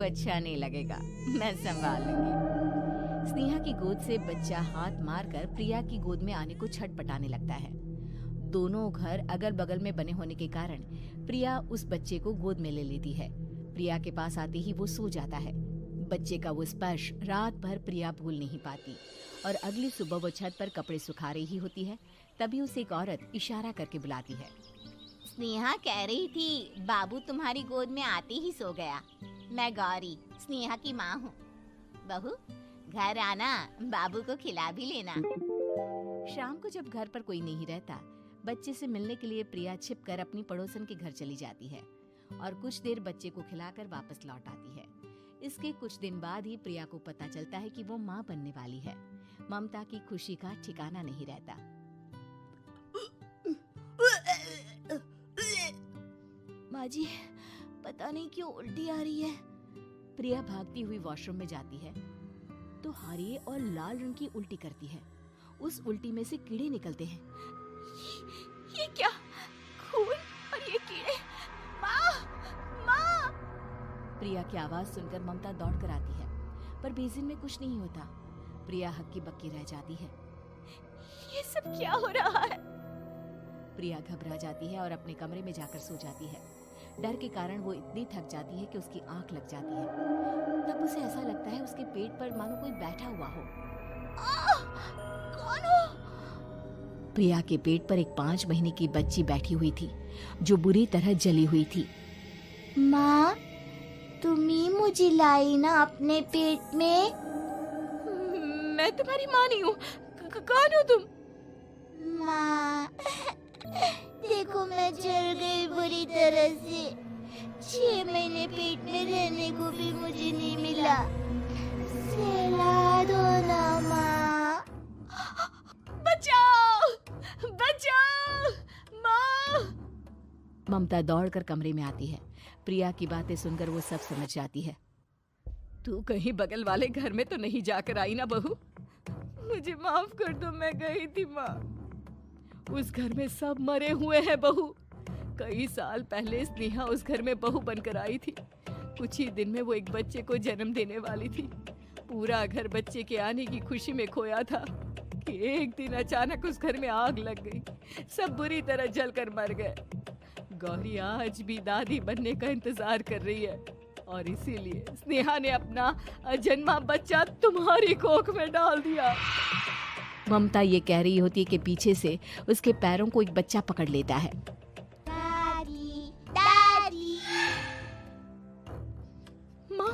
अच्छा नहीं लगेगा, मैं संभाल लूंगी। स्नेहा की गोद से बच्चा हाथ मारकर प्रिया की गोद में आने को छटपटाने लगता है। दोनों घर अगल बगल में बने होने के कारण प्रिया उस बच्चे को गोद में ले लेती है। प्रिया के पास आते ही वो सो जाता है। बच्चे का वो स्पर्श रात भर प्रिया भूल नहीं पाती और अगली सुबह वो छत पर कपड़े सुखा रही होती है, तभी उसे एक औरत इशारा करके बुलाती है। स्नेहा कह रही थी बाबू तुम्हारी गोद में आते ही सो गया। मैं गौरी, स्नेहा की माँ हूँ। बहू, घर आना, बाबू को खिला भी लेना। शाम को जब घर पर कोई नहीं रहता, बच्चे से मिलने के लिए प्रिया छिपकर अपनी पड़ोसन के घर चली जाती है और कुछ देर बच्चे को खिलाकर वापस लौट आती है। इसके कुछ दिन बाद ही प्रिया को पता चलता है कि वो माँ बनने वाली है। ममता की खुशी का ठिकाना नहीं रहता। माँ जी, पता नहीं क्यों उल्टी आ रही है। प्रिया भागती हुई वॉशरूम में जाती है तो हरे और लाल रंग की उल्टी करती है। उस उल्टी में से कीड़े निकलते हैं। ये क्या? खून और ये कीड़े! माँ! माँ! प्रिया की आवाज सुनकर ममता दौड़ कर आती है, पर बेसिन में कुछ नहीं होता। प्रिया हक्की बक्की रह जाती है। ये सब क्या हो रहा है? प्रिया घबरा जाती है और अपने कमरे में जाकर सो जाती है। डर के कारण वो इतनी थक जाती है कि उसकी आंख लग जाती है। तब उसे ऐसा लगता है उसके पेट पर मानो कोई बैठा हुआ हो। कौन हो? प्रिया के पेट पर एक 5 महीने की बच्ची बैठी हुई थी, जो बुरी तरह जली हुई थी। माँ, तुम ही मुझे लाई ना अपने पेट में? मैं तुम्हारी माँ नहीं हूँ। कौन हो तुम? माँ, देखो मैं जल गई बुरी तरह से। 6 महीने पेट में रहने को भी मुझे नहीं मिला। सहला दो ना माँ। बचाओ! बचाओ! माँ! ममता दौड़कर कमरे में आती है। प्रिया की बातें सुनकर वो सब समझ जाती है। तू कहीं बगल वाले घर में तो नहीं जाकर आई ना बहू? मुझे माफ कर दो, मैं गई थी माँ। उस घर में सब मरे हुए हैं बहू। कई साल पहले स्नेहा उस घर में बहू बनकर आई थी। कुछ ही दिन में वो एक बच्चे को जन्म देने वाली थी। पूरा घर बच्चे के आने की खुशी में खोया था कि एक दिन अचानक उस घर में आग लग गई। सब बुरी तरह जलकर मर गए। गौरी आज भी दादी बनने का इंतजार कर रही है और इसीलिए स्नेहा ने अपना अजन्मा बच्चा तुम्हारी कोख में डाल दिया। ममता ये कह रही होती है कि पीछे से उसके पैरों को एक बच्चा पकड़ लेता है।